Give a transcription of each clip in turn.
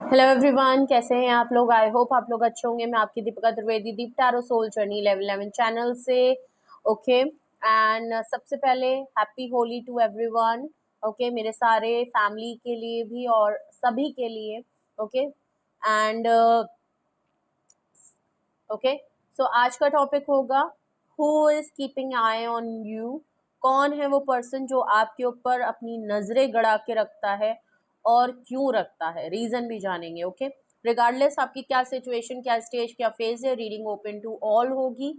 Hello everyone, कैसे हैं आप लोग। आई होप आप लोग अच्छे होंगे। मैं आपकी Deepika Trivedi, Deep tarot soul journey level 11 channel से। ओके एंड सबसे पहले happy Holi to everyone. Okay, मेरे सारे फैमिली के लिए भी और सभी के लिए। ओके एंड ओके सो आज का टॉपिक होगा who is keeping I on you. कौन है वो पर्सन जो आपके ऊपर अपनी नजरें गड़ा के रखता है और क्यों रखता है, रीजन भी जानेंगे। ओके रिगार्डलेस आपकी क्या सिचुएशन, क्या स्टेज, क्या फेज है, रीडिंग ओपन टू ऑल होगी।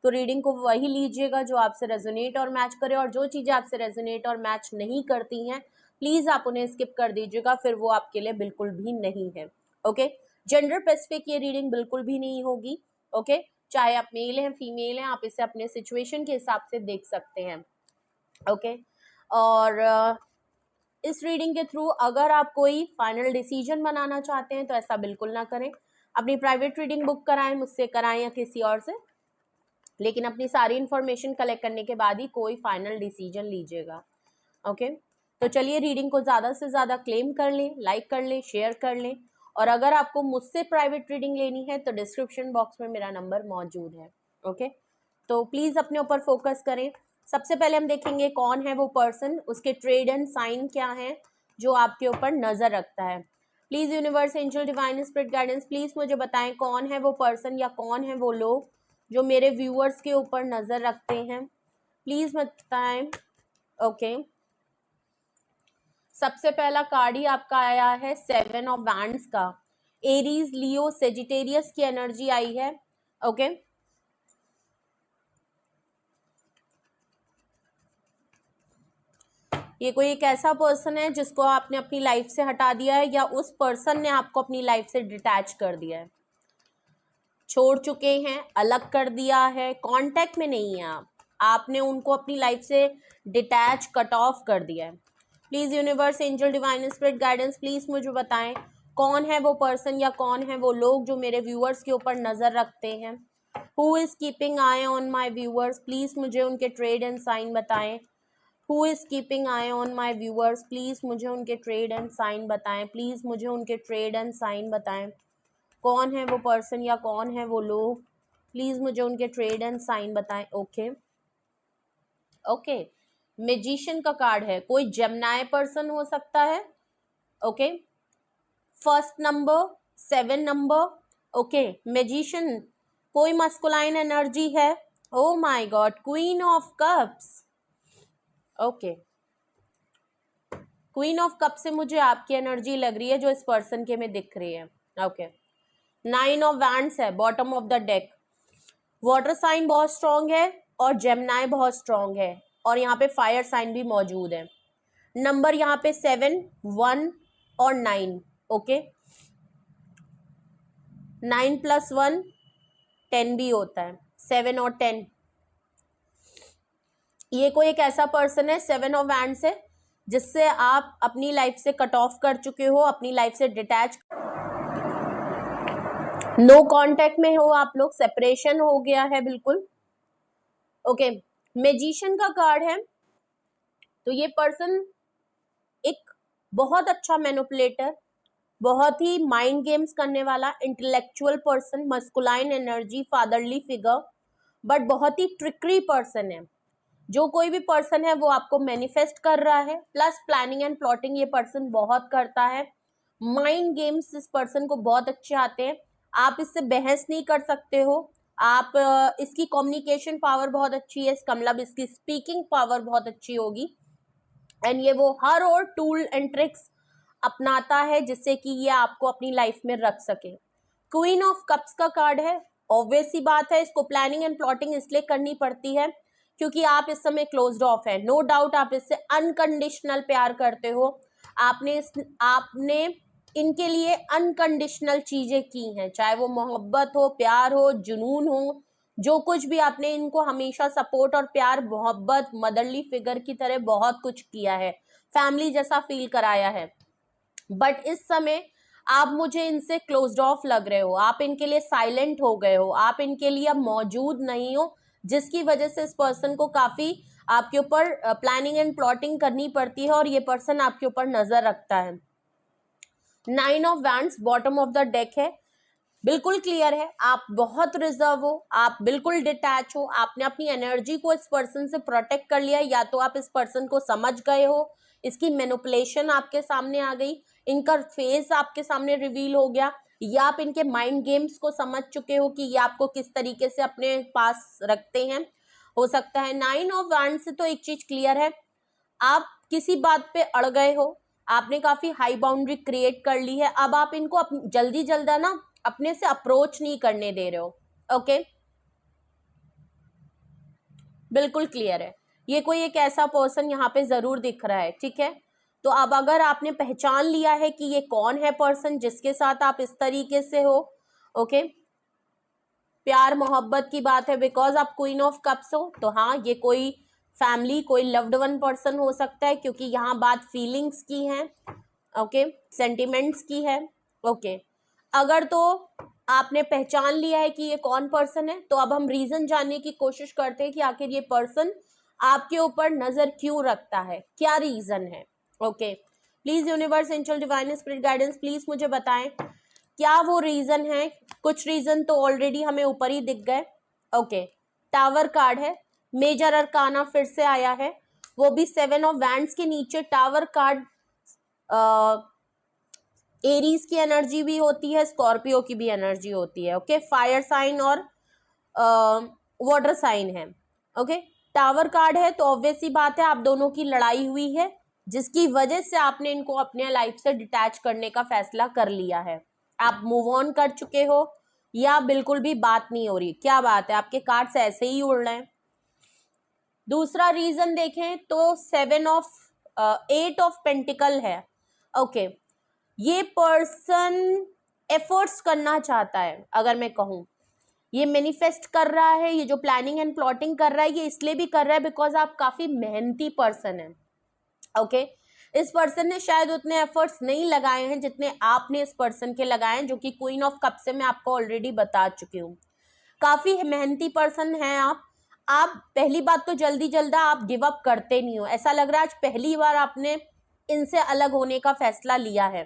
तो रीडिंग को वही लीजिएगा जो आपसे रेजोनेट और मैच करे, और जो चीजें आपसे रेजोनेट और मैच नहीं करती हैं प्लीज आप उन्हें स्किप कर दीजिएगा, फिर वो आपके लिए बिल्कुल भी नहीं है। ओके जेंडर स्पेसिफिक ये रीडिंग बिल्कुल भी नहीं होगी। ओके चाहे आप मेल हैं फीमेल हैं, आप इसे अपने सिचुएशन के हिसाब से देख सकते हैं। ओके और इस रीडिंग के थ्रू अगर आप कोई फाइनल डिसीजन बनाना चाहते हैं तो ऐसा बिल्कुल ना करें। अपनी प्राइवेट रीडिंग बुक कराएं, मुझसे कराएं या किसी और से, लेकिन अपनी सारी इंफॉर्मेशन कलेक्ट करने के बाद ही कोई फाइनल डिसीजन लीजिएगा। ओके तो चलिए रीडिंग को ज़्यादा से ज़्यादा क्लेम कर लें, लाइक कर लें, शेयर कर लें। और अगर आपको मुझसे प्राइवेट रीडिंग लेनी है तो डिस्क्रिप्शन बॉक्स में मेरा नंबर मौजूद है। ओके तो प्लीज़ अपने ऊपर फोकस करें। सबसे पहले हम देखेंगे कौन है वो पर्सन, उसके ट्रेड एंड साइन क्या है जो आपके ऊपर नज़र रखता है। Please universe, angel, divine spirit guidance, please मुझे बताएं कौन है वो पर्सन या कौन है वो लोग जो मेरे व्यूअर्स के ऊपर नज़र रखते हैं। प्लीज़ बताएं। ओके सबसे पहला कार्ड ही आपका आया है 7 ऑफ वैंड्स का। एरीज, लियो, सेजिटेरियस की एनर्जी आई है। ओके ये कोई एक ऐसा पर्सन है जिसको आपने अपनी लाइफ से हटा दिया है, या उस पर्सन ने आपको अपनी लाइफ से डिटैच कर दिया है, छोड़ चुके हैं, अलग कर दिया है, कांटेक्ट में नहीं है आपने उनको अपनी लाइफ से डिटैच, कट ऑफ कर दिया है। Please universe, angel, divine spirit guidance, please मुझे बताएं कौन है वो पर्सन या कौन है वो लोग जो मेरे व्यूअर्स के ऊपर नज़र रखते हैं। Who is keeping I on my viewers, please मुझे उनके ट्रेड एंड साइन बताएं। Who is keeping I on my viewers, please मुझे उनके ट्रेड एंड साइन बताएं। प्लीज़ मुझे उनके ट्रेड एंड साइन बताएं कौन है वो पर्सन या कौन है वो लोग, प्लीज़ मुझे उनके ट्रेड एंड साइन बताएं। ओके ओके मैजिशियन का कार्ड है, कोई जेमिनी पर्सन हो सकता है। Okay first number, 7 number. Okay magician, कोई मस्कुलाइन एनर्जी है। Oh my God, queen of cups. Okay queen of cup से मुझे आपकी एनर्जी लग रही है जो इस पर्सन के में दिख रही है। ओके 9 ऑफ वैंड्स है bottom of the deck. Water sign बहुत स्ट्रांग है और जेमिनी बहुत स्ट्रांग है, और यहाँ पे फायर साइन भी मौजूद है। नंबर यहाँ पे 7, 1 और 9। ओके 9 + 1 10 भी होता है, 7 और 10। ये कोई एक ऐसा पर्सन है 7 ऑफ वैंड से जिससे आप अपनी लाइफ से कट ऑफ कर चुके हो, अपनी लाइफ से डिटैच, नो कांटेक्ट में हो आप लोग, सेपरेशन हो गया है बिल्कुल। ओके मैजिशियन का कार्ड है, तो ये पर्सन एक बहुत अच्छा मैनिपुलेटर, बहुत ही माइंड गेम्स करने वाला intellectual person, masculine energy, fatherly figure, but बहुत ही ट्रिकरी पर्सन है। जो कोई भी पर्सन है वो आपको मैनिफेस्ट कर रहा है, प्लस प्लानिंग एंड प्लॉटिंग ये पर्सन बहुत करता है। माइंड गेम्स इस पर्सन को बहुत अच्छे आते हैं, आप इससे बहस नहीं कर सकते हो। आप इसकी कम्युनिकेशन पावर बहुत अच्छी है, इसका मतलब इसकी स्पीकिंग पावर बहुत अच्छी होगी, एंड ये वो हर और टूल एंड ट्रिक्स अपनाता है जिससे कि ये आपको अपनी लाइफ में रख सके। क्वीन ऑफ कप्स का कार्ड है, ऑब्वियस सी बात है इसको प्लानिंग एंड प्लॉटिंग इसलिए करनी पड़ती है क्योंकि आप इस समय क्लोज्ड ऑफ है। नो डाउट आप इससे अनकंडीशनल प्यार करते हो, आपने इनके लिए अनकंडीशनल चीजें की हैं, चाहे वो मोहब्बत हो, प्यार हो, जुनून हो, जो कुछ भी आपने इनको हमेशा सपोर्ट और प्यार, मोहब्बत, मदरली फिगर की तरह बहुत कुछ किया है, फैमिली जैसा फील कराया है। बट इस समय आप मुझे इनसे क्लोज्ड ऑफ लग रहे हो, आप इनके लिए साइलेंट हो गए हो, आप इनके लिए अब मौजूद नहीं हो, जिसकी वजह से इस पर्सन को काफी आपके ऊपर प्लानिंग एंड प्लॉटिंग करनी पड़ती है और ये पर्सन आपके ऊपर नजर रखता है। 9 of wands bottom of the deck है, बिल्कुल क्लियर है, आप बहुत रिजर्व हो, आप बिल्कुल डिटैच हो, आपने अपनी एनर्जी को इस पर्सन से प्रोटेक्ट कर लिया, या तो आप इस पर्सन को समझ गए हो, इसकी मैनिपुलेशन आपके सामने आ गई, इनका फेस आपके सामने रिवील हो गया, या आप इनके माइंड गेम्स को समझ चुके हो कि ये आपको किस तरीके से अपने पास रखते हैं, हो सकता है। 9 ऑफ वैंड्स से तो एक चीज क्लियर है, आप किसी बात पे अड़ गए हो, आपने काफी हाई बाउंड्री क्रिएट कर ली है, अब आप इनको जल्दी जल्दा ना अपने से अप्रोच नहीं करने दे रहे हो। ओके, बिल्कुल क्लियर है, ये कोई एक ऐसा पर्सन यहाँ पे जरूर दिख रहा है, ठीक है। तो अब अगर आपने पहचान लिया है कि ये कौन है पर्सन जिसके साथ आप इस तरीके से हो, ओके, प्यार मोहब्बत की बात है, बिकॉज आप क्वीन ऑफ कप्स हो, तो हाँ ये कोई फैमिली, कोई लव्ड वन पर्सन हो सकता है, क्योंकि यहाँ बात फीलिंग्स की है, ओके, सेंटिमेंट्स की है, ओके। अगर तो आपने पहचान लिया है कि ये कौन पर्सन है, तो अब हम रीजन जानने की कोशिश करते हैं कि आखिर ये पर्सन आपके ऊपर नजर क्यों रखता है, क्या रीजन है। Okay, please universe, angel, divine spirit guidance, please मुझे बताएं क्या वो रीजन है। कुछ रीजन तो ऑलरेडी हमें ऊपर ही दिख गए। ओके, टावर कार्ड है, मेजर अरकाना फिर से आया है, वो भी 7 ऑफ वैंड्स के नीचे। टावर कार्ड एरीज की एनर्जी भी होती है, स्कॉर्पियो की भी एनर्जी होती है, ओके, फायर साइन और वाटर साइन है, ओके। टावर कार्ड है तो ऑब्वियस सी बात है आप दोनों की लड़ाई हुई है, जिसकी वजह से आपने इनको अपने लाइफ से डिटैच करने का फैसला कर लिया है, आप मूव ऑन कर चुके हो, या बिल्कुल भी बात नहीं हो रही। क्या बात है, आपके कार्ड्स ऐसे ही उड़ रहे हैं। दूसरा रीजन देखें तो 8 ऑफ पेंटिकल है, ओके। ये पर्सन एफर्ट्स करना चाहता है, अगर मैं कहूं ये मैनिफेस्ट कर रहा है, ये जो प्लानिंग एंड प्लॉटिंग कर रहा है ये इसलिए भी कर रहा है बिकॉज आप काफी मेहनती पर्सन है, ओके। इस पर्सन ने शायद उतने एफर्ट्स नहीं लगाए हैं जितने आपने इस पर्सन के लगाए हैं, जो कि क्वीन ऑफ कप से मैं आपको ऑलरेडी बता चुकी हूँ। काफी मेहनती पर्सन है आप पहली बात तो जल्दी जल्दा आप गिव अप करते नहीं हो, ऐसा लग रहा है आज पहली बार आपने इनसे अलग होने का फैसला लिया है,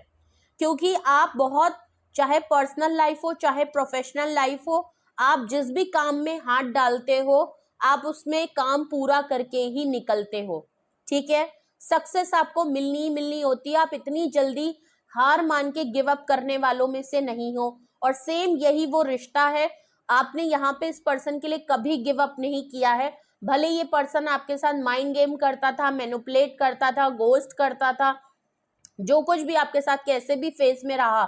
क्योंकि आप बहुत, चाहे पर्सनल लाइफ हो चाहे प्रोफेशनल लाइफ हो, आप जिस भी काम में हाथ डालते हो आप उसमें काम पूरा करके ही निकलते हो, ठीक है। सक्सेस आपको मिलनी ही मिलनी होती है, आप इतनी जल्दी हार मान के गिव अप करने वालों में से नहीं हो। और सेम यही वो रिश्ता है, आपने यहाँ पे इस पर्सन के लिए कभी गिव अप नहीं किया है, भले ये पर्सन आपके साथ माइंड गेम करता था, मैनिपुलेट करता था, गोस्ट करता था, जो कुछ भी आपके साथ कैसे भी फेज में रहा,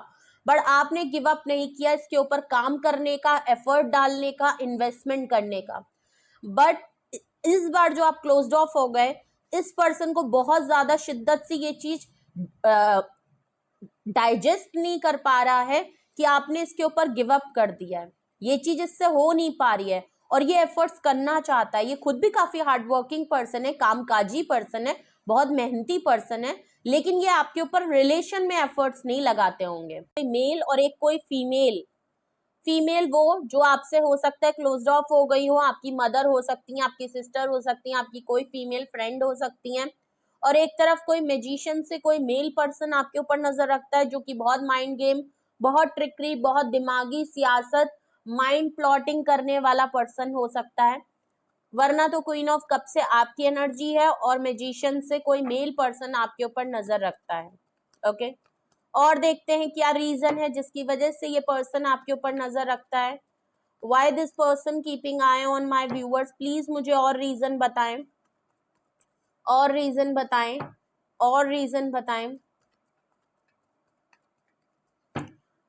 बट आपने गिव अप नहीं किया, इसके ऊपर काम करने का, एफर्ट डालने का, इन्वेस्टमेंट करने का। बट इस बार जो आप क्लोज्ड ऑफ हो गए, इस पर्सन को बहुत ज्यादा शिद्दत से ये चीज डाइजेस्ट नहीं कर पा रहा है कि आपने इसके ऊपर गिव अप कर दिया है, ये चीज इससे हो नहीं पा रही है, और ये एफर्ट्स करना चाहता है। ये खुद भी काफी हार्डवर्किंग पर्सन है, कामकाजी पर्सन है, बहुत मेहनती पर्सन है, लेकिन ये आपके ऊपर रिलेशन में एफर्ट्स नहीं लगाते होंगे। कोई मेल और एक कोई फीमेल, फीमेल वो जो आपसे हो सकता है क्लोज्ड ऑफ हो गई हो, आपकी मदर हो सकती हैं, आपकी सिस्टर हो सकती हैं, आपकी कोई फीमेल फ्रेंड हो सकती हैं, और एक तरफ कोई मैजिशियन से कोई मेल पर्सन आपके ऊपर नजर रखता है, जो कि बहुत माइंड गेम, बहुत ट्रिकरी, बहुत दिमागी सियासत, माइंड प्लॉटिंग करने वाला पर्सन हो सकता है। वरना तो क्वीन ऑफ कप से आपकी एनर्जी है और मैजिशियन से कोई मेल पर्सन आपके ऊपर नजर रखता है, ओके। और देखते हैं क्या रीजन है जिसकी वजह से ये पर्सन आपके ऊपर नजर रखता है। Why this person keeping I on my viewers, please मुझे और रीजन बताएं, और रीजन बताएं, और रीजन बताएं,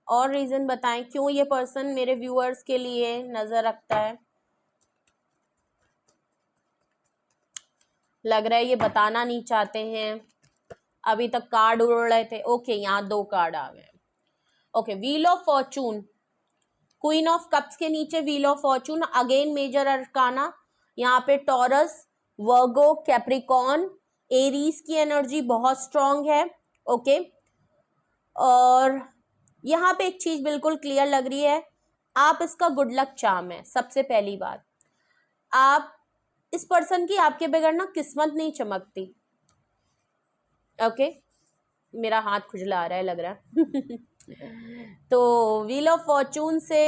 और रीजन बताएं क्यों ये पर्सन मेरे व्यूअर्स के लिए नजर रखता है। लग रहा है ये बताना नहीं चाहते हैं, अभी तक कार्ड उड़ रहे थे। ओके, यहाँ 2 कार्ड आ गए। Okay, wheel of fortune, queen of cups के नीचे wheel of fortune, again major arcana, यहाँ पे टॉरस, वर्गो, कैप्रिकॉन, एरीज की एनर्जी बहुत स्ट्रांग है, ओके। और यहाँ पे एक चीज बिल्कुल क्लियर लग रही है, आप इसका गुड लक चार्म है। सबसे पहली बात, आप इस पर्सन की आपके बगैर ना किस्मत नहीं चमकती, ओके। मेरा हाथ खुजला रहा है लग रहा है तो व्हील ऑफ फॉर्चून से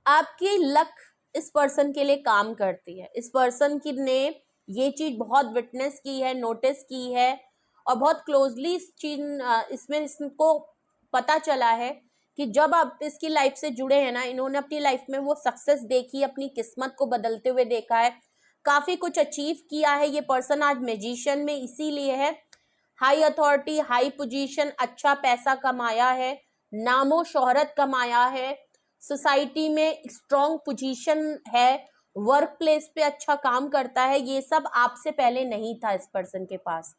आपकी लक इस पर्सन के लिए काम करती है। इस पर्सन की ने ये चीज बहुत विटनेस की है, नोटिस की है और बहुत क्लोजली इस चीज इसमें इसको पता चला है कि जब आप इसकी लाइफ से जुड़े हैं ना, इन्होंने अपनी लाइफ में वो सक्सेस देखी, अपनी किस्मत को बदलते हुए देखा है, काफी कुछ अचीव किया है। ये पर्सन आज मैजिशियन में इसीलिए है, हाई अथॉरिटी, हाई पोजीशन, अच्छा पैसा कमाया है, नामो शोहरत कमाया है, सोसाइटी में स्ट्रॉन्ग पोजीशन है, वर्क प्लेस पे अच्छा काम करता है। ये सब आपसे पहले नहीं था इस पर्सन के पास।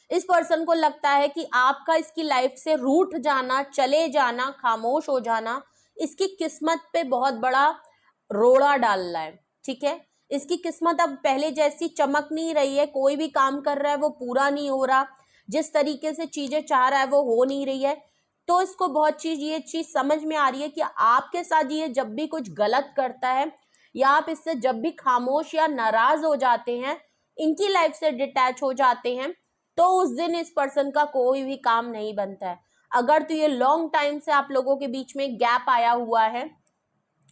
इस पर्सन को लगता है कि आपका इसकी लाइफ से रूठ जाना, चले जाना, खामोश हो जाना इसकी किस्मत पे बहुत बड़ा रोड़ा डाल रहा है। ठीक है, इसकी किस्मत अब पहले जैसी चमक नहीं रही है, कोई भी काम कर रहा है वो पूरा नहीं हो रहा, जिस तरीके से चीजें चाह रहा है वो हो नहीं रही है। तो इसको बहुत ये चीज समझ में आ रही है कि आपके साथ ये जब भी कुछ गलत करता है या आप इससे जब भी खामोश या नाराज हो जाते हैं, इनकी लाइफ से डिटैच हो जाते हैं, तो उस दिन इस पर्सन का कोई भी काम नहीं बनता है। अगर तो ये लॉन्ग टाइम से आप लोगों के बीच में गैप आया हुआ है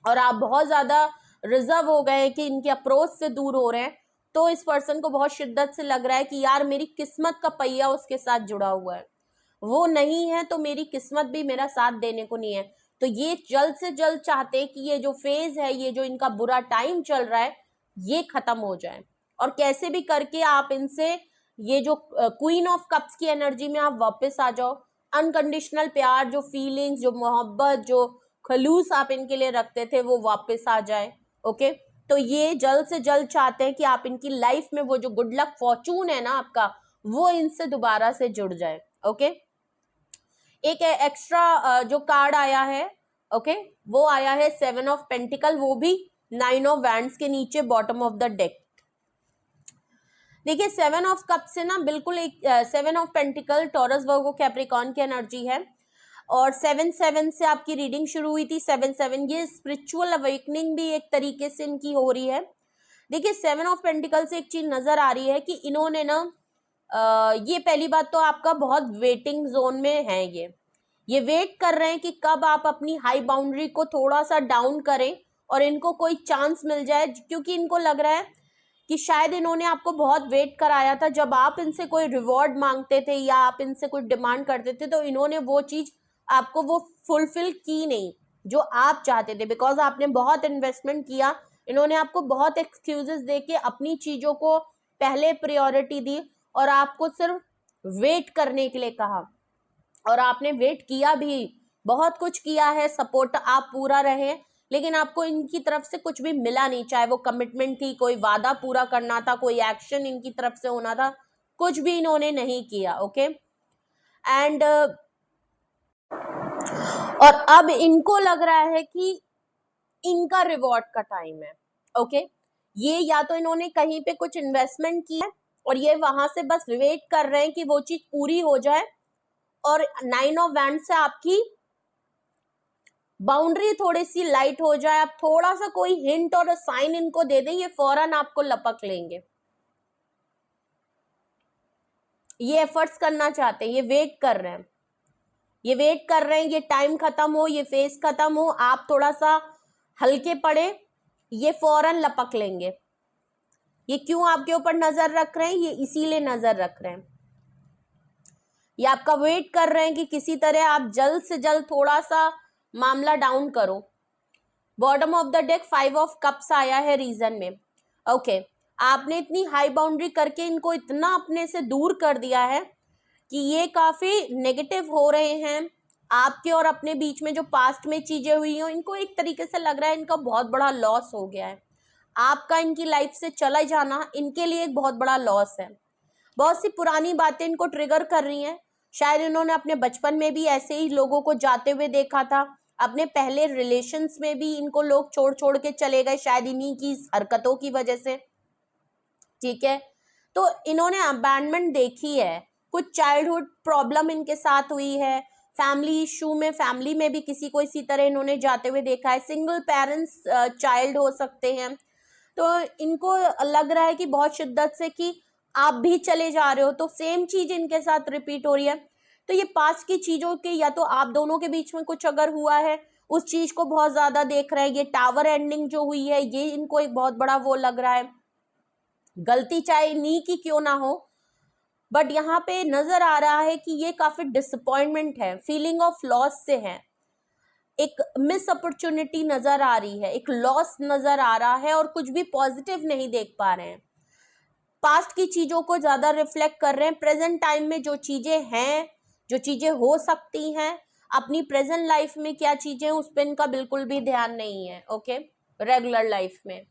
और आप बहुत ज्यादा रिजर्व हो गए कि इनके अप्रोच से दूर हो रहे हैं, तो इस पर्सन को बहुत शिद्दत से लग रहा है कि यार मेरी किस्मत का पहिया उसके साथ जुड़ा हुआ है, वो नहीं है तो मेरी किस्मत भी मेरा साथ देने को नहीं है। तो ये जल्द से जल्द चाहते हैं कि ये जो फेज है, ये जो इनका बुरा टाइम चल रहा है, ये खत्म हो जाए और कैसे भी करके आप इनसे ये जो क्वीन ऑफ कप्स की एनर्जी में आप वापस आ जाओ। अनकंडीशनल प्यार, जो फीलिंग्स, जो मोहब्बत, जो खलूस आप इनके लिए रखते थे, वो वापस आ जाए। ओके, तो ये जल्द से जल्द चाहते हैं कि आप इनकी लाइफ में वो जो गुड लक फॉर्चून है ना आपका, वो इनसे दोबारा से जुड़ जाए। ओके, एक एक्स्ट्रा जो कार्ड आया है, ओके, वो आया है 7 ऑफ पेंटिकल, वो भी 9 ऑफ वैंड्स के नीचे बॉटम ऑफ द डेक। देखिए 7 ऑफ कप से ना बिल्कुल एक 7 of pentacle Taurus Virgo Capricorn की एनर्जी है और 7-7 से आपकी रीडिंग शुरू हुई थी। 7-7 ये स्पिरिचुअल अवेकनिंग भी एक तरीके से इनकी हो रही है। देखिए 7 ऑफ पेंटिकल से एक चीज नजर आ रही है कि इन्होंने ना ये पहली बात तो आपका बहुत वेटिंग जोन में है, ये वेट कर रहे हैं कि कब आप अपनी हाई बाउंड्री को थोड़ा सा डाउन करें और इनको कोई चांस मिल जाए, क्योंकि इनको लग रहा है कि शायद इन्होंने आपको बहुत वेट कराया था। जब आप इनसे कोई रिवॉर्ड मांगते थे या आप इनसे कुछ डिमांड करते थे, तो इन्होंने वो चीज आपको वो फुलफिल की नहीं जो आप चाहते थे, बिकॉज आपने बहुत इन्वेस्टमेंट किया। इन्होंने आपको बहुत एक्सक्यूजेस दे के अपनी चीजों को पहले प्रायोरिटी दी और आपको सिर्फ वेट करने के लिए कहा और आपने वेट किया भी, बहुत कुछ किया है, सपोर्ट आप पूरा रहे, लेकिन आपको इनकी तरफ से कुछ भी मिला नहीं। चाहे वो कमिटमेंट थी, कोई वादा पूरा करना था, कोई एक्शन इनकी तरफ से होना था, कुछ भी इन्होंने नहीं किया। ओके, एंड और अब इनको लग रहा है कि इनका रिवॉर्ड का टाइम है। ओके, ये या तो इन्होंने कहीं पे कुछ इन्वेस्टमेंट किया और ये वहां से बस वेट कर रहे हैं कि वो चीज पूरी हो जाए और 9 ऑफ वैंड से आपकी बाउंड्री थोड़ी सी लाइट हो जाए, आप थोड़ा सा कोई हिंट और साइन इनको दे दें, ये फौरन आपको लपक लेंगे। ये एफर्ट्स करना चाहते हैं, ये वेट कर रहे हैं, ये वेट कर रहे हैं, ये टाइम खत्म हो, ये फेज खत्म हो, आप थोड़ा सा हल्के पड़े, ये फौरन लपक लेंगे। ये क्यों आपके ऊपर नजर रख रहे हैं? ये इसीलिए नजर रख रहे हैं, ये आपका वेट कर रहे हैं कि किसी तरह आप जल्द से जल्द थोड़ा सा मामला डाउन करो। Bottom of the deck 5 of cups आया है रीजन में। ओके, आपने इतनी हाई बाउंड्री करके इनको इतना अपने से दूर कर दिया है कि ये काफी नेगेटिव हो रहे हैं आपके और अपने बीच में। जो पास्ट में चीजें हुई हो, इनको एक तरीके से लग रहा है इनका बहुत बड़ा लॉस हो गया है। आपका इनकी लाइफ से चला जाना इनके लिए एक बहुत बड़ा लॉस है। बहुत सी पुरानी बातें इनको ट्रिगर कर रही हैं। शायद इन्होंने अपने बचपन में भी ऐसे ही लोगों को जाते हुए देखा था, अपने पहले रिलेशंस में भी इनको लोग छोड़ छोड़ के चले गए, शायद इन्हीं की हरकतों की वजह से। ठीक है, तो इन्होंने अबैंडनमेंट देखी है, कुछ चाइल्डहुड प्रॉब्लम इनके साथ हुई है, फैमिली इशू में, फैमिली में भी किसी को इसी तरह इन्होंने जाते हुए देखा है। सिंगल पेरेंट्स चाइल्ड हो सकते हैं। तो इनको लग रहा है कि बहुत शिद्दत से कि आप भी चले जा रहे हो, तो सेम चीज इनके साथ रिपीट हो रही है। तो ये पास्ट की चीजों के, या तो आप दोनों के बीच में कुछ अगर हुआ है उस चीज को बहुत ज्यादा देख रहे हैं। ये टावर एंडिंग जो हुई है ये इनको एक बहुत बड़ा वो लग रहा है, गलती चाहे नी की क्यों ना हो, बट यहाँ पे नजर आ रहा है कि ये काफी डिसअपॉइंटमेंट है, फीलिंग ऑफ लॉस से है, एक मिस अपॉर्चुनिटी नजर आ रही है, एक लॉस नजर आ रहा है, और कुछ भी पॉजिटिव नहीं देख पा रहे हैं। पास्ट की चीजों को ज्यादा रिफ्लेक्ट कर रहे हैं। प्रेजेंट टाइम में जो चीजें हैं, जो चीजें हो सकती हैं, अपनी प्रेजेंट लाइफ में क्या चीजें उस पर इनका बिल्कुल भी ध्यान नहीं है। ओके, रेगुलर लाइफ में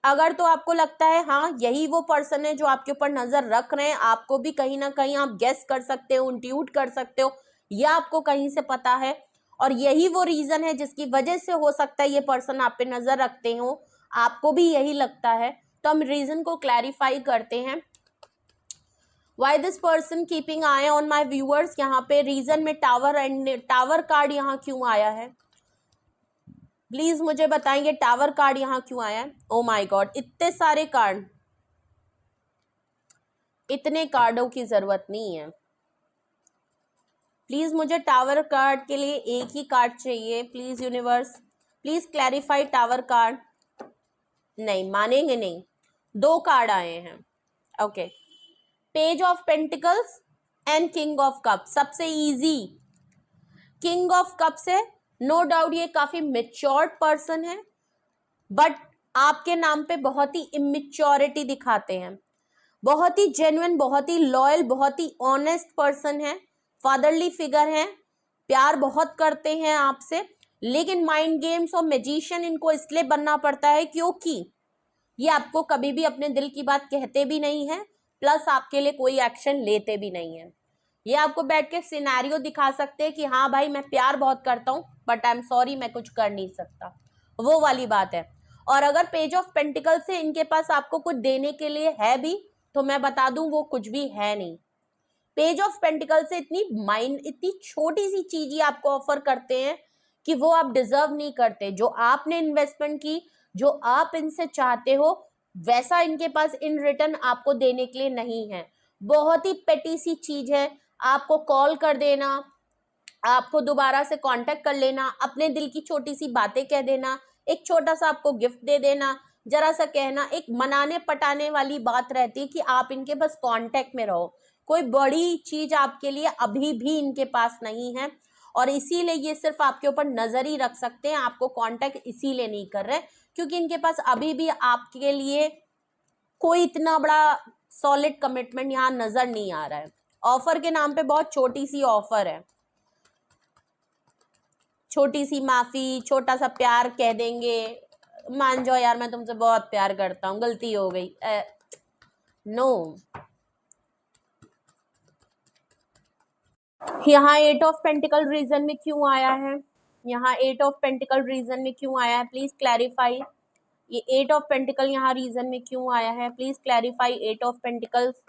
अगर तो आपको लगता है हाँ यही वो पर्सन है जो आपके ऊपर नजर रख रहे हैं, आपको भी कहीं ना कहीं आप गेस कर सकते हो, इंट्यूट कर सकते हो, या आपको कहीं से पता है, और यही वो रीजन है जिसकी वजह से हो सकता है ये पर्सन आप पे नजर रखते हो, आपको भी यही लगता है, तो हम रीजन को क्लैरिफाई करते हैं। Why this person keeping I on my viewers, यहाँ पे रीजन में टावर एंड टावर कार्ड यहाँ क्यों आया है, प्लीज मुझे बताएंगे टावर कार्ड यहाँ क्यों आया है। ओ माय गॉड, इतने सारे कार्ड, इतने कार्डों की जरूरत नहीं है। प्लीज मुझे टावर कार्ड के लिए एक ही कार्ड चाहिए, please universe, please clarify tower card. नहीं मानेंगे नहीं, 2 कार्ड आए हैं। Okay, page of pentacles and king of cup, सबसे इजी किंग ऑफ कप्स है। नो डाउट ये काफी मेच्योर्ड पर्सन है, बट आपके नाम पे बहुत ही इमेच्योरिटी दिखाते हैं, बहुत ही जेन्युइन, बहुत ही लॉयल, बहुत ही ऑनेस्ट पर्सन है, फादरली फिगर है, प्यार बहुत करते हैं आपसे, लेकिन माइंड गेम्स और मैजिशियन इनको इसलिए बनना पड़ता है क्योंकि ये आपको कभी भी अपने दिल की बात कहते भी नहीं है, प्लस आपके लिए कोई एक्शन लेते भी नहीं है। ये आपको बैठ के सिनेरियो दिखा सकते हैं कि हाँ भाई मैं प्यार बहुत करता हूँ बट आई एम सॉरी मैं कुछ कर नहीं सकता, वो वाली बात है। और अगर पेज ऑफ पेंटिकल से इनके पास आपको कुछ देने के लिए है भी, तो मैं बता दूं वो कुछ भी है नहीं। पेज ऑफ पेंटिकल से इतनी छोटी सी चीज ही आपको ऑफर करते हैं कि वो आप डिजर्व नहीं करते। जो आपने इन्वेस्टमेंट की, जो आप इनसे चाहते हो, वैसा इनके पास इन रिटर्न आपको देने के लिए नहीं है। बहुत ही पेटी सी चीज है, आपको कॉल कर देना, आपको दोबारा से कांटेक्ट कर लेना, अपने दिल की छोटी सी बातें कह देना, एक छोटा सा आपको गिफ्ट दे देना, जरा सा कहना, एक मनाने पटाने वाली बात रहती है कि आप इनके बस कांटेक्ट में रहो। कोई बड़ी चीज आपके लिए अभी भी इनके पास नहीं है, और इसीलिए ये सिर्फ आपके ऊपर नजर ही रख सकते हैं, आपको कांटेक्ट इसीलिए नहीं कर रहे क्योंकि इनके पास अभी भी आपके लिए कोई इतना बड़ा सॉलिड कमिटमेंट यहाँ नजर नहीं आ रहा है। ऑफर के नाम पे बहुत छोटी सी ऑफर है, छोटी सी माफी, छोटा सा प्यार कह देंगे, मान जाओ यार मैं तुमसे बहुत प्यार करता हूँ, गलती हो गई, नो। यहाँ 8 ऑफ पेंटिकल रीजन में क्यों आया है, यहाँ 8 ऑफ पेंटिकल रीजन में क्यों आया है, प्लीज क्लैरिफाई। ये 8 ऑफ पेंटिकल यहाँ रीजन में क्यों आया है, please clarify 8 of pentacles.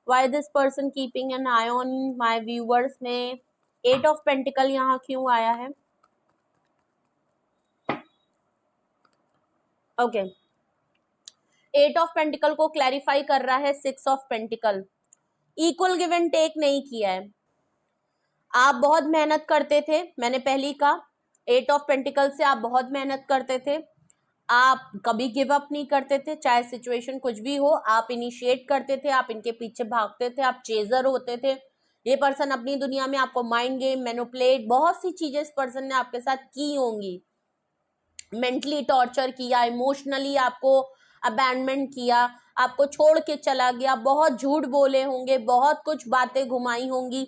Why this person keeping an eye on my viewers में 8 ऑफ पेंटिकल यहाँ क्यों आया है। ओके, 8 ऑफ पेंटिकल को क्लैरिफाई कर रहा है 6 of pentacle. Equal give and take नहीं किया है, आप बहुत मेहनत करते थे, मैंने पहले ही कहा 8 ऑफ पेंटिकल से आप बहुत मेहनत करते थे, आप कभी गिव अप नहीं करते थे, चाहे सिचुएशन कुछ भी हो, आप इनिशिएट करते थे, आप इनके पीछे भागते थे, आप चेजर होते थे। ये पर्सन अपनी दुनिया में आपको माइंड गेम, मैनिपुलेट, बहुत सी चीजें इस पर्सन ने आपके साथ की होंगी, मेंटली टॉर्चर किया, इमोशनली आपको अबैंडमेंट किया, आपको छोड़ के चला गया, बहुत झूठ बोले होंगे, बहुत कुछ बातें घुमाई होंगी,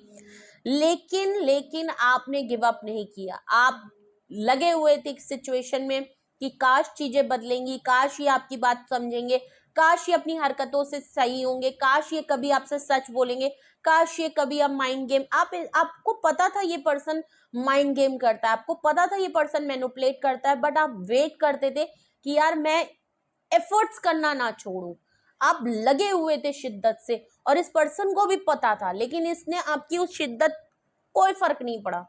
लेकिन आपने गिव अप नहीं किया। आप लगे हुए थे एक सिचुएशन में कि काश चीजें बदलेंगी, काश ये आपकी बात समझेंगे, काश ये अपनी हरकतों से सही होंगे, काश ये कभी आपसे सच बोलेंगे, काश ये कभी आप माइंड गेम, आपको पता था ये पर्सन माइंड गेम करता है, आपको पता था ये पर्सन मैनिपुलेट करता है, बट आप वेट करते थे कि यार मैं एफर्ट्स करना ना छोड़ूं। आप लगे हुए थे शिद्दत से, और इस पर्सन को भी पता था, लेकिन इसने आपकी उस शिद्दत, कोई फर्क नहीं पड़ा,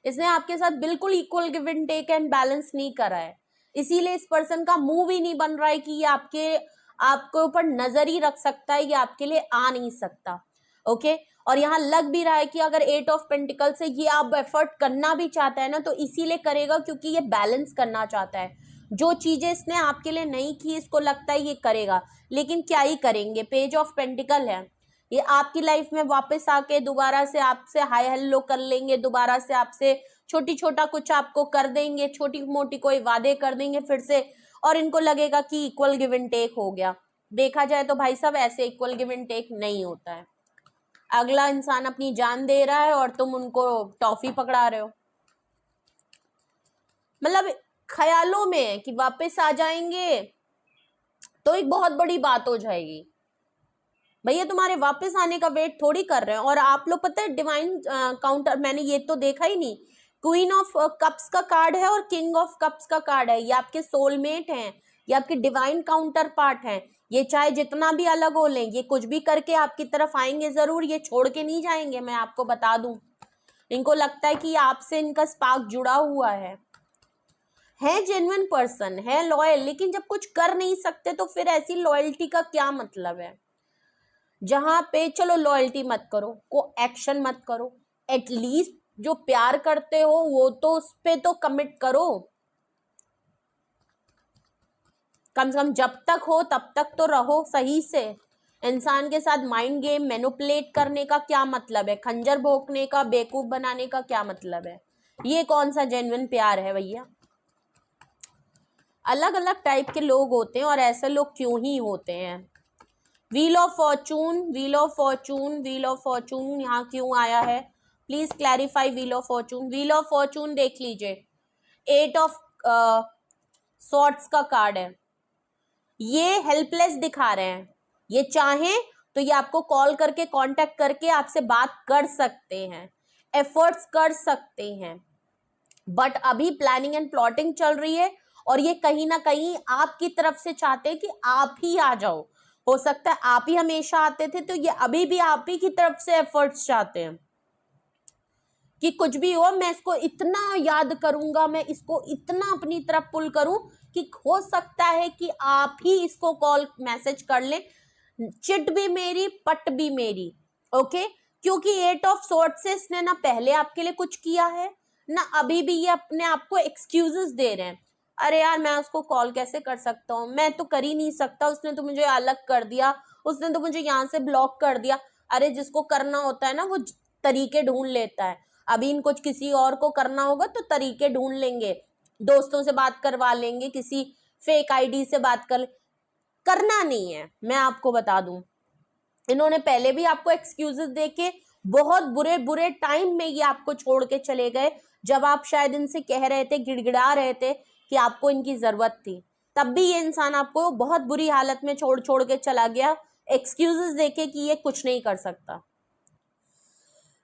इसने आपके साथ बिल्कुल equal give and take and balance नहीं करा है। इसीलिए इस पर्सन का मूव ही नहीं बन रहा है कि ये आपके ऊपर नजर ही रख सकता है, ये आपके लिए आ नहीं सकता। ओके, और यहाँ लग भी रहा है कि अगर 8 ऑफ पेंटिकल से ये आप एफर्ट करना भी चाहता है ना, तो इसीलिए करेगा क्योंकि ये बैलेंस करना चाहता है। जो चीजें इसने आपके लिए नहीं की, इसको लगता है ये करेगा, लेकिन क्या ही करेंगे। पेज ऑफ पेंटिकल है, ये आपकी लाइफ में वापस आके दोबारा से आपसे हाय हेलो कर लेंगे, दोबारा से आपसे छोटी छोटा कुछ आपको कर देंगे, छोटी मोटी कोई वादे कर देंगे फिर से, और इनको लगेगा कि इक्वल गिव एंड टेक हो गया। देखा जाए तो भाई साहब ऐसे इक्वल गिव एंड टेक नहीं होता है। अगला इंसान अपनी जान दे रहा है और तुम उनको टॉफी पकड़ा रहे हो। मतलब ख्यालों में कि वापस आ जाएंगे तो एक बहुत बड़ी बात हो जाएगी। भैया तुम्हारे वापस आने का वेट थोड़ी कर रहे हैं। और आप लोग पता है डिवाइन काउंटर, मैंने ये तो देखा ही नहीं, क्वीन ऑफ कप्स का कार्ड है और किंग ऑफ कप्स का कार्ड है। ये आपके सोलमेट हैं, ये आपके डिवाइन काउंटर पार्ट हैं। ये चाहे जितना भी अलग हो लें, ये कुछ भी करके आपकी तरफ आएंगे जरूर, ये छोड़ के नहीं जाएंगे, मैं आपको बता दूं। इनको लगता है कि आपसे इनका स्पार्क जुड़ा हुआ है जेन्युइन पर्सन है, लॉयल, लेकिन जब कुछ कर नहीं सकते तो फिर ऐसी लॉयल्टी का क्या मतलब है। जहां पे चलो लॉयल्टी मत करो, को एक्शन मत करो, एटलीस्ट जो प्यार करते हो वो तो उस पे तो कमिट करो। कम से कम जब तक हो तब तक तो रहो सही से। इंसान के साथ माइंड गेम मैनिपुलेट करने का क्या मतलब है, खंजर भोंकने का, बेवकूफ बनाने का क्या मतलब है। ये कौन सा जेन्युइन प्यार है भैया। अलग अलग टाइप के लोग होते हैं और ऐसे लोग क्यों ही होते हैं। Wheel of Fortune, wheel of Fortune, wheel of Fortune यहाँ क्यों आया है, please clarify. Wheel of Fortune, wheel of Fortune देख लीजिए, 8 ऑफ सॉर्ड्स का कार्ड है। ये हेल्पलेस दिखा रहे हैं, ये चाहें तो ये आपको कॉल करके कांटेक्ट करके आपसे बात कर सकते हैं, एफर्ट्स कर सकते हैं, बट अभी प्लानिंग एंड प्लॉटिंग चल रही है और ये कहीं ना कहीं आपकी तरफ से चाहते हैं कि आप ही आ जाओ। हो सकता है आप ही हमेशा आते थे, तो ये अभी भी आप ही की तरफ से एफर्ट्स चाहते हैं कि कुछ भी हो मैं इसको इतना याद करूंगा, मैं इसको इतना अपनी तरफ पुल करूं कि हो सकता है कि आप ही इसको कॉल मैसेज कर लें, चिट भी मेरी पट भी मेरी। ओके, क्योंकि 8 ऑफ सॉर्ड्स से इसने ना पहले आपके लिए कुछ किया है ना अभी भी ये अपने आप को एक्सक्यूजेस दे रहे हैं। अरे यार मैं उसको कॉल कैसे कर सकता हूँ, मैं तो कर ही नहीं सकता, उसने तो मुझे अलग कर दिया, उसने तो मुझे यहाँ से ब्लॉक कर दिया। अरे जिसको करना होता है ना वो तरीके ढूंढ लेता है। अभी इनको किसी और को करना होगा तो तरीके ढूंढ लेंगे, दोस्तों से बात करवा लेंगे, किसी फेक आईडी से बात करना नहीं है। मैं आपको बता दूं, इन्होंने पहले भी आपको एक्सक्यूजेस देके बहुत बुरे बुरे टाइम में ये आपको छोड़ के चले गए, जब आप शायद इनसे कह रहे थे, गिड़गिड़ा रहे थे कि आपको इनकी जरूरत थी, तब भी ये इंसान आपको बहुत बुरी हालत में छोड़ छोड़ के चला गया, एक्सक्यूजेस देके कि ये कुछ नहीं कर सकता।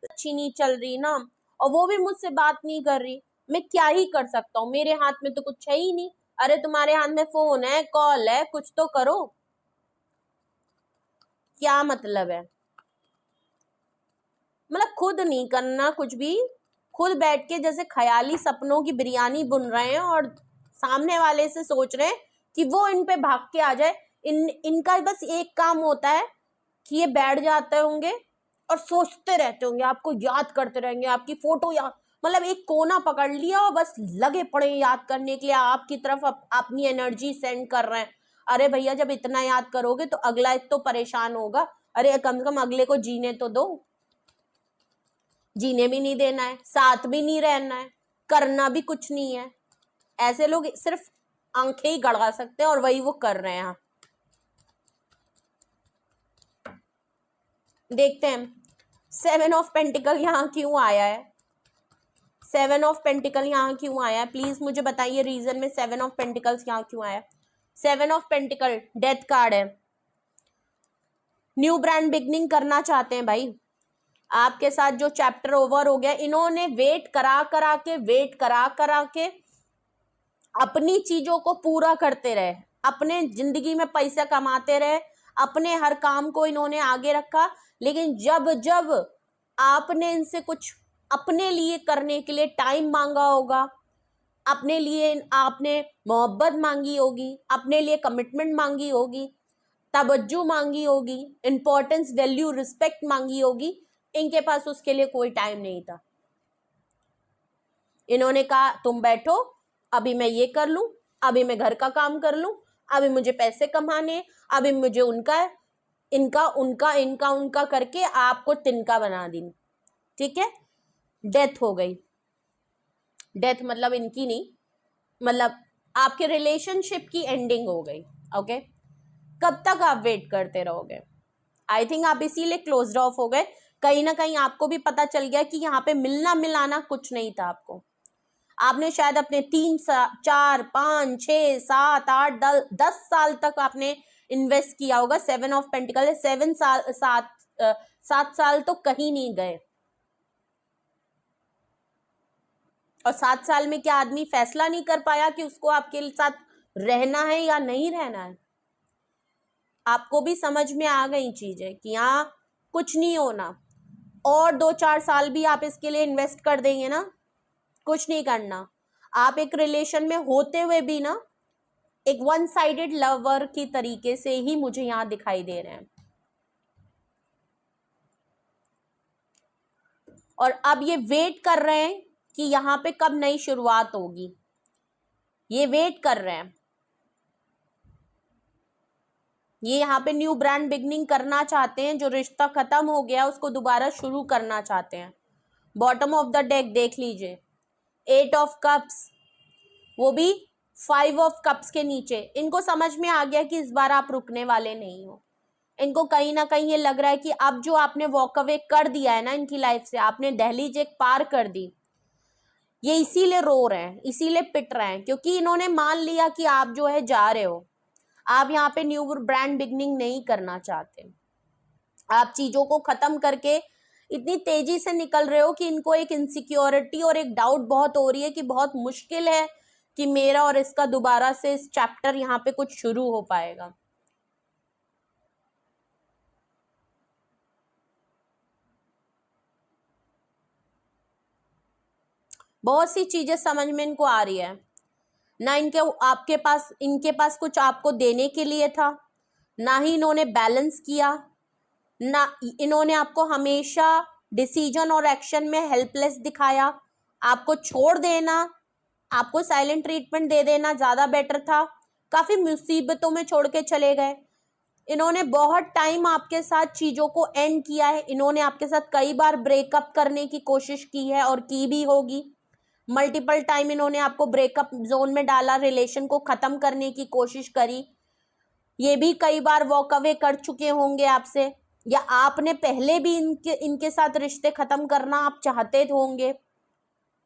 अच्छी नहीं चल रही ना, और वो भी मुझसे बात नहीं कर रही, मैं क्या ही कर सकता हूँ, मेरे हाथ में तो कुछ है ही नहीं। अरे तुम्हारे हाथ में फोन है, कॉल है, कुछ तो करो। क्या मतलब है, मतलब खुद नहीं करना कुछ भी, खुद बैठ के जैसे ख्याली सपनों की बिरयानी बुन रहे हैं और सामने वाले से सोच रहे हैं कि वो इन पे भाग के आ जाए। इनका बस एक काम होता है कि ये बैठ जाते होंगे और सोचते रहते होंगे, आपको याद करते रहेंगे, आपकी फोटो याद, मतलब एक कोना पकड़ लिया और बस लगे पड़े याद करने के लिए, आपकी तरफ अपनी एनर्जी सेंड कर रहे हैं। अरे भैया जब इतना याद करोगे तो अगला एक तो परेशान होगा, अरे कम से कम अगले को जीने तो दो। जीने भी नहीं देना है, साथ भी नहीं रहना है, करना भी कुछ नहीं है। ऐसे लोग सिर्फ आंखें ही गड़ा सकते हैं और वही वो कर रहे हैं। देखते हैं 7 ऑफ पेंटिकल यहाँ क्यों आया है, 7 ऑफ पेंटिकल यहाँ क्यों आया है, प्लीज मुझे बताइए रीजन में 7 ऑफ पेंटिकल्स यहाँ क्यों आया। 7 ऑफ पेंटिकल डेथ कार्ड है, न्यू ब्रांड बिगनिंग करना चाहते हैं भाई। आपके साथ जो चैप्टर ओवर हो गया, इन्होंने वेट करा करा के अपनी चीजों को पूरा करते रहे, अपने जिंदगी में पैसा कमाते रहे, अपने हर काम को इन्होंने आगे रखा, लेकिन जब जब आपने इनसे कुछ अपने लिए करने के लिए टाइम मांगा होगा, अपने लिए आपने मोहब्बत मांगी होगी, अपने लिए कमिटमेंट मांगी होगी, तवज्जो मांगी होगी, इंपॉर्टेंस, वैल्यू, रिस्पेक्ट मांगी होगी, इनके पास उसके लिए कोई टाइम नहीं था। इन्होंने कहा तुम बैठो, अभी मैं ये कर लूं, अभी मैं घर का काम कर लूं, अभी मुझे पैसे कमाने, अभी मुझे उनका इनका उनका इनका उनका करके आपको तिनका बना दी। ठीक है, डेथ हो गई। डेथ मतलब इनकी नहीं, मतलब आपके रिलेशनशिप की एंडिंग हो गई। ओके, कब तक आप वेट करते रहोगे? आई थिंक आप इसीलिए क्लोज्ड ऑफ हो गए। कहीं ना कहीं आपको भी पता चल गया कि यहाँ पे मिलना मिलाना कुछ नहीं था आपको। आपने शायद अपने 3 4 5 6 7 8 10 साल तक आपने इन्वेस्ट किया होगा। 7 ऑफ पेंटिकल, 7 साल तो कहीं नहीं गए। और 7 साल में क्या आदमी फैसला नहीं कर पाया कि उसको आपके साथ रहना है या नहीं रहना है? आपको भी समझ में आ गई चीजें कि यहाँ कुछ नहीं होना। और 2-4 साल भी आप इसके लिए इन्वेस्ट कर देंगे ना, कुछ नहीं करना। आप एक रिलेशन में होते हुए भी ना एक वन साइडेड लवर की तरीके से ही मुझे यहाँ दिखाई दे रहे हैं। और अब ये वेट कर रहे हैं कि यहाँ पे कब नई शुरुआत होगी, ये वेट कर रहे हैं। ये यहाँ पे न्यू ब्रांड बिगनिंग करना चाहते हैं, जो रिश्ता खत्म हो गया उसको दोबारा शुरू करना चाहते हैं। बॉटम ऑफ द डेक देख लीजिए, 8 ऑफ कप्स, वो भी 5 ऑफ कप्स के नीचे। इनको समझ में आ गया कि इस बार आप रुकने वाले नहीं हो। इनको कहीं ना कहीं ये लग रहा है कि अब जो आपने वॉक अवे कर दिया है ना इनकी लाइफ से, आपने दहलीज एक पार कर दी, ये इसीलिए रो रहे हैं, इसीलिए पिट रहे हैं, क्योंकि इन्होंने मान लिया कि आप जो है जा रहे हो। आप यहाँ पे न्यू ब्रांड बिगनिंग नहीं करना चाहते। आप चीजों को खत्म करके इतनी तेजी से निकल रहे हो कि इनको एक इनसिक्योरिटी और एक डाउट बहुत हो रही है कि बहुत मुश्किल है कि मेरा और इसका दोबारा से इस चैप्टर यहाँ पे कुछ शुरू हो पाएगा। बहुत सी चीजें समझ में इनको आ रही है ना। इनके पास कुछ आपको देने के लिए था, ना ही इन्होंने बैलेंस किया, ना इन्होंने आपको हमेशा डिसीजन और एक्शन में हेल्पलेस दिखाया। आपको छोड़ देना, आपको साइलेंट ट्रीटमेंट दे देना ज्यादा बेटर था। काफी मुसीबतों में छोड़ के चले गए। इन्होंने बहुत टाइम आपके साथ चीजों को एंड किया है। इन्होंने आपके साथ कई बार ब्रेकअप करने की कोशिश की है और की भी होगी। मल्टीपल टाइम इन्होंने आपको ब्रेकअप जोन में डाला, रिलेशन को खत्म करने की कोशिश करी। ये भी कई बार वॉक अवे कर चुके होंगे आपसे, या आपने पहले भी इनके साथ रिश्ते खत्म करना आप चाहते होंगे।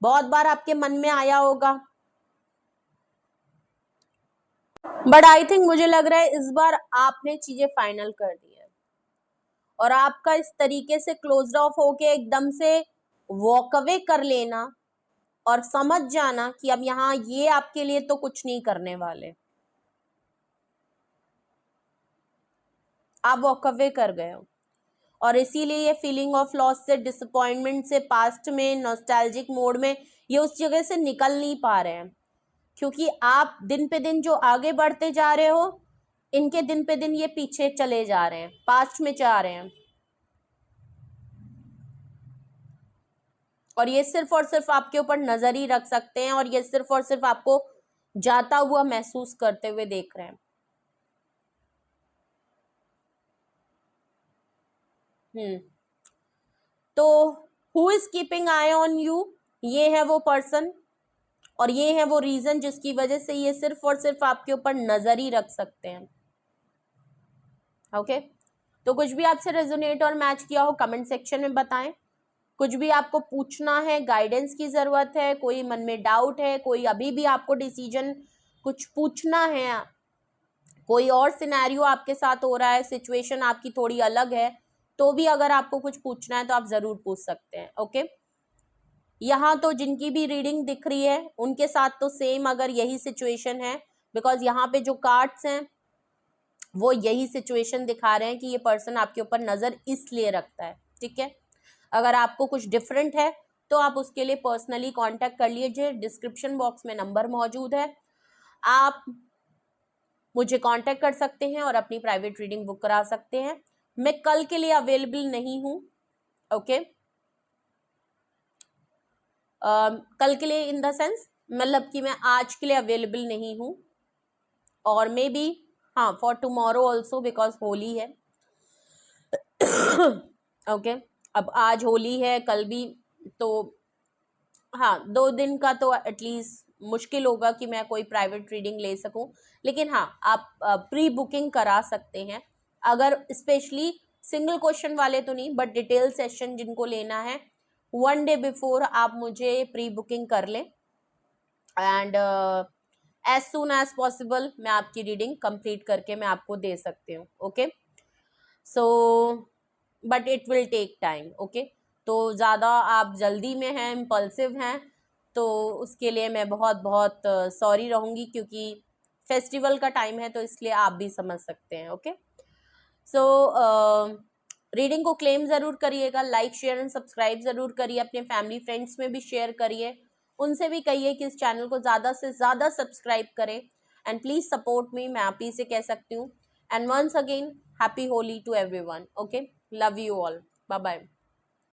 बहुत बार आपके मन में आया होगा। बट आई थिंक मुझे लग रहा है इस बार आपने चीजें फाइनल कर दी है, और आपका इस तरीके से क्लोज्ड ऑफ होके एकदम से वॉक अवे कर लेना और समझ जाना कि अब यहाँ ये आपके लिए तो कुछ नहीं करने वाले, आप वॉक अवे कर गए हो। और इसीलिए ये फीलिंग ऑफ लॉस से, डिसअपॉइंटमेंट से, पास्ट में नॉस्टैल्जिक मोड में ये उस जगह से निकल नहीं पा रहे हैं, क्योंकि आप दिन पे दिन जो आगे बढ़ते जा रहे हो, इनके दिन पे दिन ये पीछे चले जा रहे हैं, पास्ट में जा रहे हैं। और ये सिर्फ और सिर्फ आपके ऊपर नजर ही रख सकते हैं, और ये सिर्फ और सिर्फ आपको जाता हुआ महसूस करते हुए देख रहे हैं। तो who is keeping I on you, ये है वो पर्सन, और ये है वो रीजन जिसकी वजह से ये सिर्फ और सिर्फ आपके ऊपर नजर ही रख सकते हैं। ओके, तो कुछ भी आपसे रेजोनेट और मैच किया हो कमेंट सेक्शन में बताएं। कुछ भी आपको पूछना है, गाइडेंस की जरूरत है, कोई मन में डाउट है, कोई अभी भी आपको डिसीजन कुछ पूछना है, कोई और सिनेरियो आपके साथ हो रहा है, सिचुएशन आपकी थोड़ी अलग है, तो भी अगर आपको कुछ पूछना है तो आप जरूर पूछ सकते हैं। ओके, यहाँ तो जिनकी भी रीडिंग दिख रही है उनके साथ तो सेम अगर यही सिचुएशन है, बिकॉज यहाँ पे जो कार्ड्स हैं वो यही सिचुएशन दिखा रहे हैं कि ये पर्सन आपके ऊपर नजर इसलिए रखता है। ठीक है, अगर आपको कुछ डिफरेंट है तो आप उसके लिए पर्सनली कांटेक्ट कर लीजिए, डिस्क्रिप्शन बॉक्स में नंबर मौजूद है। आप मुझे कांटेक्ट कर सकते हैं और अपनी प्राइवेट रीडिंग बुक करा सकते हैं। मैं कल के लिए अवेलेबल नहीं हूँ, ओके। कल के लिए इन द सेंस मतलब कि मैं आज के लिए अवेलेबल नहीं हूँ, और मे बी हाँ for tomorrow also because Holi है। ओके अब आज होली है, कल भी, तो हाँ 2 दिन का तो एटलीस्ट मुश्किल होगा कि मैं कोई प्राइवेट रीडिंग ले सकूं। लेकिन हाँ आप प्री बुकिंग करा सकते हैं, अगर स्पेशली सिंगल क्वेश्चन वाले तो नहीं, बट डिटेल सेशन जिनको लेना है 1 डे बिफोर आप मुझे प्री बुकिंग कर लें, and as soon as possible मैं आपकी रीडिंग कंप्लीट करके मैं आपको दे सकती हूँ, okay. So but it will take time, okay. तो ज़्यादा आप जल्दी में हैं, इम्पल्सिव हैं, तो उसके लिए मैं बहुत बहुत सॉरी रहूँगी, क्योंकि फेस्टिवल का टाइम है तो इसलिए आप भी समझ सकते हैं, ओके। सो रीडिंग को क्लेम ज़रूर करिएगा, लाइक शेयर एंड सब्सक्राइब ज़रूर करिए, अपने फैमिली फ्रेंड्स में भी शेयर करिए, उनसे भी कहिए कि इस चैनल को ज़्यादा से ज़्यादा सब्सक्राइब करें, एंड प्लीज़ सपोर्ट मी, मैं आप ही से कह सकती हूँ। And once again happy Holi to everyone, okay, love you all, bye bye.